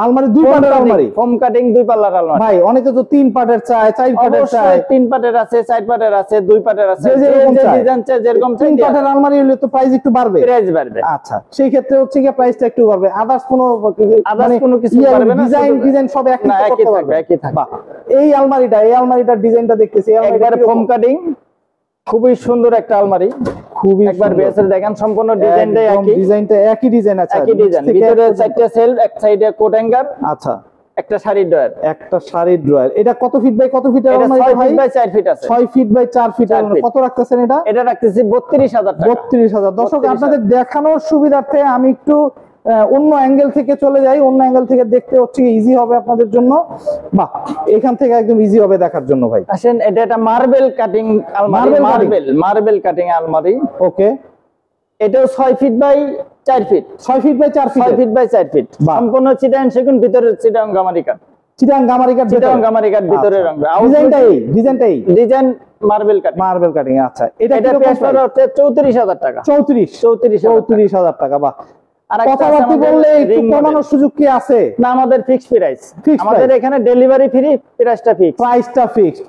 আলমারি দুই পাটের আলমারি, ফোম কাটিং দুই পাল্লার আলমারি। ভাই অনেকে তো তিন পাটের চায়, চার পাটের চায়। তিন পাটের আছে, চার পাটের আছে, দুই পাটের আছে, যে ডিজাইন চাই যেরকম চাই। তিন পাটের আলমারি হলে তো প্রাইস একটু বাড়বে, প্রাইস বাড়বে। আচ্ছা, সেই ক্ষেত্রে হচ্ছে কি প্রাইসটা একটু বাড়বে। আদার্স কোনো কিছু বাড়বে না, ডিজাইন সব একই থাকবে, একই থাকবে। এই আলমারিটার ডিজাইনটা দেখতেছি, একবারে ফোম কাটিং, খুবই সুন্দর একটা আলমারি। খুবই একবার বেসে দেখেন, সম্পূর্ণ ডিজাইনটাই একই, ডিজাইনটা একই ডিজাইন আছে, একই ডিজাইন। ভিতরে চারটা সেলফ, এক সাইডে কোট হ্যাঙ্গার, আচ্ছা, একটা শাড়ির ড্রয়ার, এটা কত ফিট বাই কত ফিটের আলমারি ভাই? 6 ফিট বাই 4 ফিট আছে। 6 ফিট বাই 4 ফিট। কত রাখতেছেন এটা? এটা রাখতেছি 32000 টাকা। 32000। দর্শক আপনাদের দেখানোর সুবিধার্থে আমি একটু অন্য অ্যাঙ্গেল থেকে চলে যাই, অন্য অ্যাঙ্গেল থেকে দেখতে হচ্ছে ইজি হবে আপনাদের জন্য। বাহ, এখান থেকে একদম ইজি হবে দেখার জন্য ভাই। আসেন, এটা একটা মার্বেল কাটিং আলমারি, মার্বেল কাটিং আলমারি। ওকে, এটাও 6 feet by 4 feet. 6 feet by 4 feet, 6 feet by 4 feet. সম্পূর্ণ চিটাং সেগুন, ভিতরে চিটাং গামারি কাট, চিটাং গামারি কাট, ভিতরে রং। Design marble cutting. আচ্ছা, এটা প্রাইস হচ্ছে 34000 টাকা। 34000 টাকা। বাহ, কথাবার্তা বললে একটু কমানোর সুযোগ কি আছে? না, আমাদের ফিক্সড প্রাইস। আমাদের এখানে ডেলিভারি ফ্রি, প্রাইসটা ফিক্সড।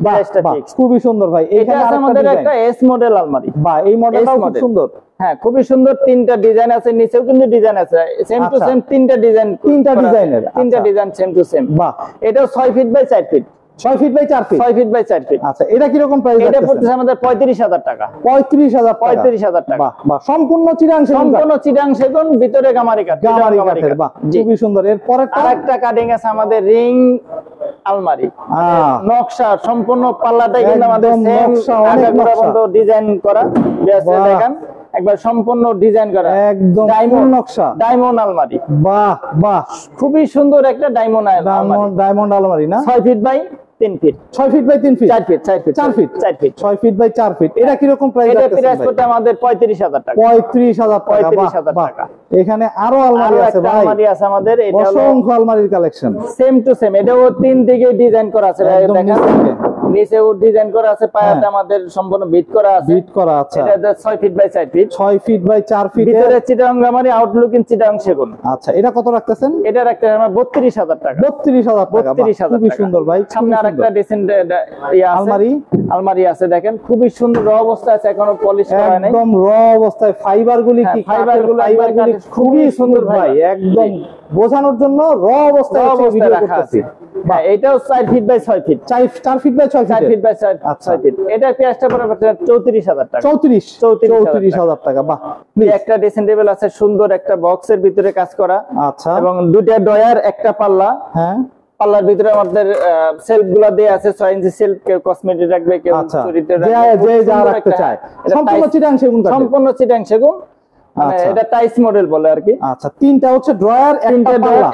খুবই সুন্দর ভাই। এখানে আমাদের একটা এস মডেল আলমারি। বাহ, এই মডেলটাও খুব সুন্দর। হ্যাঁ, খুবই সুন্দর। তিনটা ডিজাইন আছে, নিচেও কিন্তু ডিজাইন আছে, সেম টু সেম। তিনটা ডিজাইন সেম টু সেম। বাহ, এটাও 6 feet by 4 feet. 6 feet by 4 feet. 6 feet by 4 feet. আচ্ছা, এটা কি রকম প্রাইস? এটা পড়তেছে আমাদের 35000 টাকা। 35000 টাকা। বাহ, সম্পূর্ণ চিটাং সেগুন, ভিতরে গামারি কাট। বাহ, খুবই সুন্দর। এর পরে আরেকটা কাটিং আছে আমাদের রিং আলমারি, নকশা সম্পূর্ণ পাল্লাটাই কিন্তু আমাদের সেম ডিজাইন করা। দেখেন, একবার সম্পূর্ণ ডিজাইন করা, একদম ডায়মন্ড নকশা, ডায়মন্ড আলমারি। বাহ বাহ, খুবই সুন্দর একটা ডায়মন্ড আলমারি না? 6 feet by 3 feet. 6 feet by 3 feet, 4 feet, 4 feet, 4 feet, 4 feet, 6 feet by 4 feet. এটা কি রকম প্রাইস? এটা প্রাইস করতে আমাদের 35000 টাকা। 35000 টাকা। এখানে আরো আলমারি আছে ভাই, আলমারি আছে আমাদের। এটা হলো অসংখ্য আলমারির কালেকশন, সেম টু সেম। এটাও তিন দিকে ডিজাইন করা আছে, দেখেন নিচেও ডিজাইন করা আছে, পায়াতে আমাদের সম্পূর্ণ বিট করা আছে। এটা 6 feet by 4 feet. 6 feet by 4 feet. ভিতরে চিটাং গামারি, আউটলুকিং চিটাং সেগুন। আচ্ছা, এটা কত রাখতেছেন? এটা রাখতে আমরা 32000 টাকা। 32000 টাকা। খুবই সুন্দর ভাই। সামনে আরেকটা ডিসেন্ট আলমারি আছে, দেখেন খুবই সুন্দর র অবস্থা আছে, এখনো পলিশ করা নাই, একদম র অবস্থায়। ফাইবারগুলি কি? ফাইবারগুলি খুবই সুন্দর ভাই, একদম বোঝানোর জন্য র অবস্থায় ভিডিও করতেছি। এটাও 4 feet by 6 feet. 4 feet by 6 feet. 4 feet by 6 feet. এটা প্রাইসটা পড়বে 34000 টাকা। 34000 টাকা। বাহ, একটা ড্রেসিং টেবিল আছে, সুন্দর একটা বক্সের ভিতরে কাজ করা। আচ্ছা, এবং দুটো ডয়ার, একটা পাল্লা। হ্যাঁ, পাল্লার ভিতরে আমাদের সেলফ গুলা দেয়া আছে, 6 ইঞ্চি সেলফ। কেউ কসমেটিক রাখবে, কেউ চুরিতে রাখবে, যা রাখতে চায়। সম্পূর্ণ চিটাং সেগুন কাঠের। সম্পূর্ণ চিটাং সেগুন। এটা টাইস মডেল বলে আর কি। আচ্ছা, তিনটা হচ্ছে ড্রয়ার,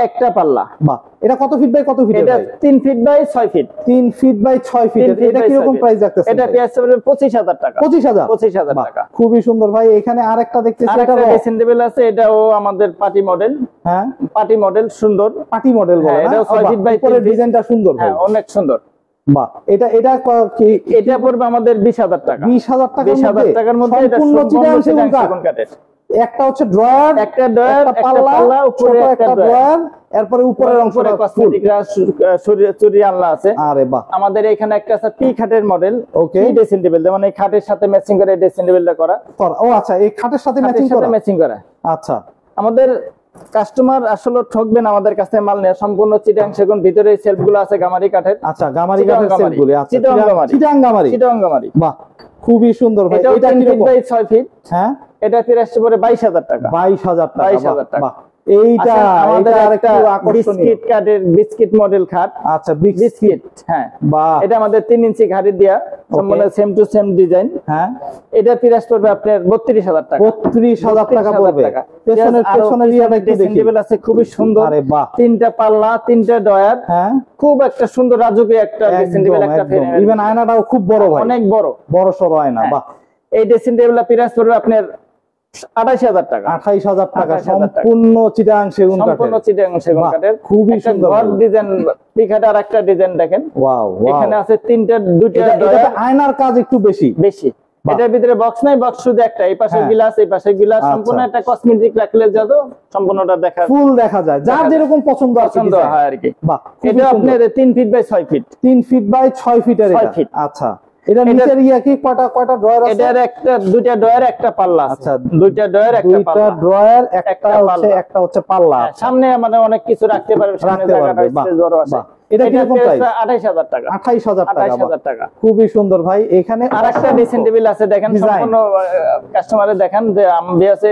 একটা পাল্লা। বাহ, এটা কত ফিট বাই কত ফিট? এটা 3 feet by 6 feet. 3 feet by 6 feet. এটা কি রকম প্রাইস রাখতেছেন? এটা প্রাইস হবে 25000 টাকা। 25000 টাকা। খুবই সুন্দর ভাই। এখানে আরেকটা দেখতেছি, এটা ড্রেসিং টেবিল আছে, এটাও আমাদের পার্টি মডেল। হ্যাঁ, পার্টি মডেল, সুন্দর পার্টি মডেল বলে না? এটা 6 ফিট বাই 3 ফিট। ডিজাইনটা সুন্দর ভাই, অনেক সুন্দর। বাহ, এটা কি? এটা পড়বে আমাদের 20000 টাকা। 20000 টাকার মধ্যে। এটা সম্পূর্ণ চিটাং সেগুন কাঠের। একটা হচ্ছে ড্রয়ার, একটা পাল্লা, উপরে একটা ড্রয়ার, এরপরে উপরের অংশটা কসমেটিকরা চুরি আল্লাহ আছে। আরে বাহ, আমাদের এখানে একটা আছে টি খাটের মডেল। ওকে, ড্রেসিং টেবিল, যেমন এই খাটের সাথে ম্যাচিং করে ড্রেসিং টেবিলটা করা। ও আচ্ছা, এই খাটের সাথে ম্যাচিং করা। আচ্ছা, আমাদের কাস্টমার আসলে ঠকবেন আমাদের কাছে মাল নেয়। সম্পূর্ণ চিটাং সেগুন, ভিতরে সেলফ গুলো আছে গামারি কাঠের। আচ্ছা, গামারি কাঠের সেলফগুলি। আচ্ছা, চিটাং গামারি। বাহ, খুবই সুন্দর ভাই। এটা 3 ফিট বাই 6 ফিট। হ্যাঁ, এটা প্রাইস পড়ে 22000 টাকা। 22000 টাকা। এইটা আমাদের আরেকটু আকর্ষণীয় বিস্কিট মডেল খাট। আচ্ছা, বিস্কিট। হ্যাঁ, বাহ, এটা আমাদের 3 ইঞ্চি ঘাড়ি দেয়া, সম্পূর্ণ সেম টু সেম ডিজাইন। হ্যাঁ, এটা প্রাইস পড়বে আপনার 32000 টাকা। 32000 টাকা পড়বে। পেছনের ইয়াটা একটু দেখি। টেবিল আছে খুবই সুন্দর। আরে বাহ, তিনটা পাল্লা, তিনটা ডয়ার। হ্যাঁ, খুব একটা সুন্দর রাজকীয় একটা ড্রেসিং টেবিল। একটা ফ্রেম, ইভেন আয়নাটাও খুব বড় ভাই, অনেক বড় সরো আয়না। বাহ, এই ড্রেসিং টেবিলটা প্রাইস পড়বে আপনার 28000 টাকা। 28000 টাকা। সম্পূর্ণ চিটাং সেগুন কাঠের। খুবই সুন্দর ডিজাইন। পিখাটা আর একটা ডিজাইন দেখেন। ওয়াও, এখানে আছে দুইটা আয়নার কাজ একটু বেশি। এটার ভিতরে বক্স নাই, বক্স শুধু একটা, এই পাশে গ্লাস, এই পাশে গ্লাস, সম্পূর্ণ একটা কসমেটিক রাখলে যত সম্পূর্ণটা ফুল দেখা যায়, যার যেরকম পছন্দ হয় আর কি। বাহ, এটা আপনার 3 feet by 6 feet, 3 feet by 6 ফিটের। আচ্ছা, এটা নিচের কি কয়টা ড্রয়ার আছে? এটার দুইটা ড্রয়ার, একটা পাল্লা। আচ্ছা, দুইটা ড্রয়ার, একটা পাল্লা। দুইটা ড্রয়ার, একটা হচ্ছে পাল্লা। সামনে মানে অনেক কিছু রাখতে পারবে, সামনে জায়গাটা স্পেস বড় আছে। এটা কি রকম প্রাইস? 28000 টাকা। 28000 টাকা, খুবই সুন্দর ভাই। এখানে আরেকটা ড্রেসিং টেবিল আছে, দেখেন সম্পূর্ণ কাস্টমারে দেখান যে আমি আছে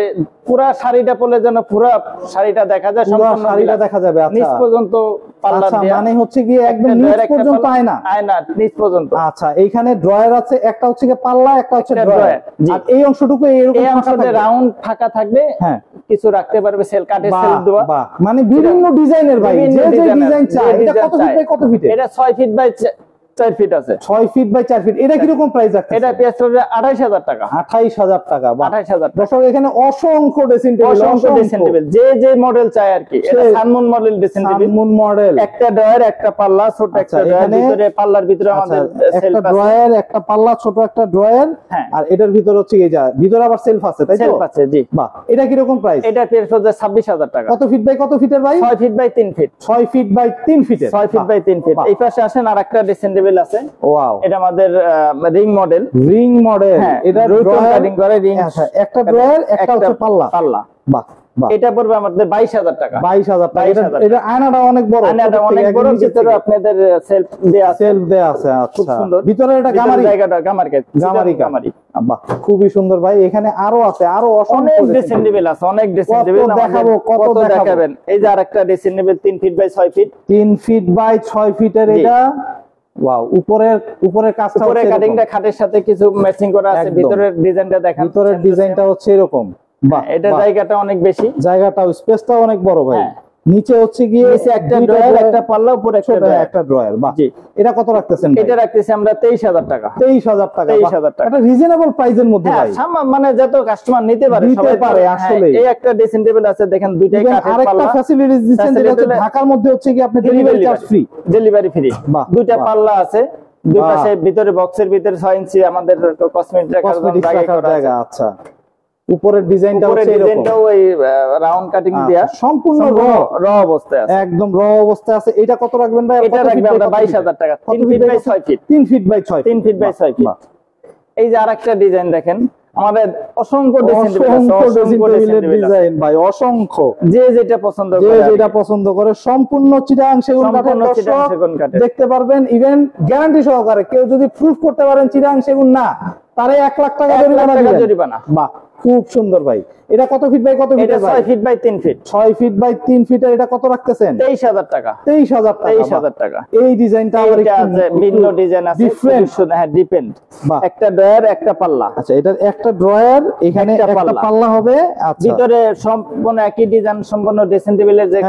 পুরো শাড়িটা পরলে যেন পুরো শাড়িটা দেখা যায়, সম্পূর্ণ শাড়িটা দেখা যাবে। আচ্ছা, নিচ পর্যন্ত পাল্লা দেয়া, মানে হচ্ছে কি একদম নিচ পর্যন্ত আয়না নিচ পর্যন্ত। আচ্ছা, এইখানে ড্রয়ার আছে, একটা হচ্ছে কি পাল্লা, একটা হচ্ছে ড্রয়ার। আর এই অংশটুকু এরকম ফাঁকা রাউন্ড ফাঁকা থাকবে, হ্যাঁ, কিছু রাখতে পারবে, সেল কাটে সেল দেওয়া। মানে বিভিন্ন ডিজাইনের ভাই, যে ডিজাইন চাই। এটা কত ফিট বাই কত ফিট? এটা 6 ফিট বাই 4 ফিট আছে। 6 ফিট বাই 4 ফিট। এটা কি রকম প্রাইস রাখছেন? এটা প্রাইস হবে 28000 টাকা। 28000 টাকা। 28000 টাকা। দর্শক, এখানে অসংখ্য ড্রেসিং টেবিল, যে মডেল চাই আর কি। এটা Sunmoon model dressing table, Sunmoon model. একটা ড্রয়ার, একটা পাল্লা, ছোট একটা ড্রয়ার, ভিতরে পাল্লার ভিতরে আমাদের একটা ড্রয়ার, একটা পাল্লা, ছোট একটা ড্রয়ার। আর এটার ভিতর হচ্ছে এই যা ভিতরে আবার সেলফ আছে, তাই তো? সেলফ আছে, জি। বাহ, এটা কি রকম প্রাইস? এটা প্রাইস হচ্ছে 26000 টাকা। কত ফিট বাই কত ফিটের ভাই? 6 feet by 3 feet. 6 feet by 3 ফিটের। 6 ফিট বাই 3 ফিট। এই পাশে আসেন, আরেকটা ড্রেসিং টেবিল আছে। ওয়াও, এটা আমাদের রিং মডেল। Ring model. এটা ড্রয়ার কাটিং করে রিং। আচ্ছা, একটা ড্রয়ার, একটা হচ্ছে পাল্লা। বাহ, এটা পড়বে আমাদের 22000 টাকা। 22000 টাকা। এটা আয়নাটা অনেক বড়, আয়নাটা অনেক বড়, ভিতরে আপনাদের সেলফ দেয়া আছে। আচ্ছা, ভিতরে এটা জায়গাটা গামারি। বাহ, খুবই সুন্দর ভাই। এখানে আরো আছে, আরো অনেক ড্রেসিং টেবিল আছে, অনেক ড্রেসিং টেবিল দেখাবো। কত দেখাবেন? এই যে আরেকটা dressing table 3 feet by 6 feet. 3 feet by 6 ফিটের। এটা ওয়াও, উপরের কাজটা, উপরের কাটিংটা খাটের সাথে কিছু ম্যাচিং করা আছে। ভিতরের ডিজাইনটা দেখেন, ভিতরের ডিজাইনটা হচ্ছে এরকম। বাহ, এটা জায়গাটা অনেক বেশি, জায়গাটাও স্পেসটাও অনেক বড় ভাই। নিচে হচ্ছে গিয়ে একটা ড্রয়ার, একটা পাল্লা, উপরে একটা ড্রয়ার। বাহ, এটা কত রাখতেছেন? এটা রাখতেছি আমরা 23000 টাকা। 23000 টাকা। 23000 টাকা, এটা রিজনেবল প্রাইসের মধ্যে ভাই। মানে যত কাস্টমার নিতে পারে, সবাই পারে আসলে। এই একটা ড্রেসিং টেবিল আছে, দেখেন দুইটাই কাঠের পাল্লা। আরেকটা ফ্যাসিলিটিস দিচ্ছেন, যেটা হচ্ছে ঢাকার মধ্যে হচ্ছে কি আপনি delivery charge free. Delivery free. দুইটা পাল্লা আছে, দুই পাশে ভিতরে বক্সের ভিতরে 6 ইঞ্চি আমাদের কসমেটিক রাখার জায়গা। আচ্ছা, উপরের ডিজাইনটা হচ্ছে এরকম, ডিজাইনটাও এই রাউন্ড কাটিং দেয়া, সম্পূর্ণ র অবস্থায় আছে, একদম র অবস্থায় আছে। এটা কত রাখবেন ভাই? এটা রাখবেন আমরা 22000 টাকা। 3 feet by 6 feet. 3 feet by 6 3 feet by 6 feet. এই যে আরেকটা ডিজাইন দেখেন, আমাদের অসংখ্য ডিজাইন ভাই, অসংখ্য। যে যেটা পছন্দ করে সম্পূর্ণ চিটাগাং সেগুন কাঠের দেখতে পারবেন। ইভেন গ্যারান্টি সহকারে, কেউ যদি প্রুফ করতে পারেন চিটাগাং সেগুন না, তারে 1 লাখ টাকা জরিমানা। বাহ, খুব সুন্দর ভাই। এটা কত ফিট বাই কত ফিট? এটা 6 feet by 3 feet. 6 feet by 3 ফিটের। এটা কত রাখতেছেন? 23000 টাকা। 23000 টাকা। এই ডিজাইনটা আবার ভিন্ন ডিজাইন আছে, ডিফারেন্ট। হ্যাঁ, ডিপেন্ড। একটা ড্রয়ার, একটা পাল্লা। আচ্ছা, এটা একটা ড্রয়ার, এখানে একটা পাল্লা হবে। আচ্ছা, ভিতরে সম্পূর্ণ একই ডিজাইন, সম্পূর্ণ ড্রেসিং টেবিলের যে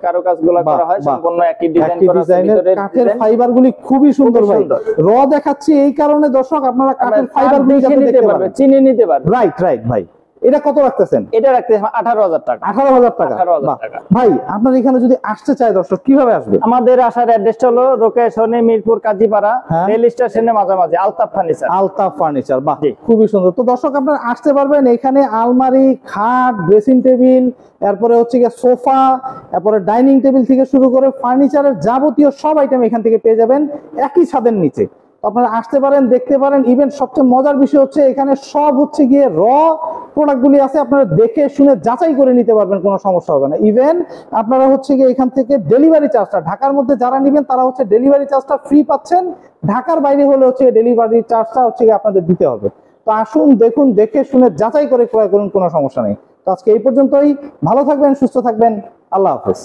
কারুকাজগুলো করা হয় সম্পূর্ণ একই ডিজাইন করা আছে। ভিতরে কাঠের ফাইবারগুলি খুবই সুন্দর ভাই। র দেখাচ্ছি এই কারণে দর্শক, আপনারা কাঠের ফাইবারগুলি নিতে পারবেন, চিনি নিতে পারবেন। রাইট ভাই। এটা কত রাখতেছেন? এটা রাখতেছি 18000 টাকা। 18000 টাকা। ভাই, আপনার এখানে যদি আসতে চায় দর্শক, কিভাবে আসবে? আমাদের আসার অ্যাড্রেসটা হলো লোকেশনে মিরপুর কাজীপাড়া, রেল স্টেশনের মাঝামাঝি, আলতাফ ফার্নিচার। বাহ, খুবই সুন্দর। তো দর্শক, আপনারা আসতে পারবেন। এখানে আলমারি, খাট, ড্রেসিং টেবিল, এরপরে হচ্ছে গিয়ে সোফা, এরপরে ডাইনিং টেবিল থেকে শুরু করে ফার্নিচারের যাবতীয় সব আইটেম এখান থেকে পেয়ে যাবেন একই ছাদের নিচে। আপনারা আসতে পারেন, দেখতে পারেন। ইভেন সবচেয়ে মজার বিষয় হচ্ছে, এখানে সব হচ্ছে গিয়ে র প্রোডাক্টগুলি আছে, আপনারা দেখে শুনে যাচাই করে নিতে পারবেন, কোনো সমস্যা হবে না। ইভেন আপনারা হচ্ছে গিয়ে এখান থেকে ডেলিভারি চার্জটা, ঢাকার মধ্যে যারা নেবেন তারা হচ্ছে ডেলিভারি চার্জটা ফ্রি পাচ্ছেন। ঢাকার বাইরে হলে হচ্ছে ডেলিভারি চার্জটা হচ্ছে গিয়ে আপনাদের দিতে হবে। তো আসুন, দেখুন, দেখে শুনে যাচাই করে ক্রয় করুন, কোনো সমস্যা নেই। তো আজকে এই পর্যন্তই। ভালো থাকবেন, সুস্থ থাকবেন। আল্লাহ হাফেজ।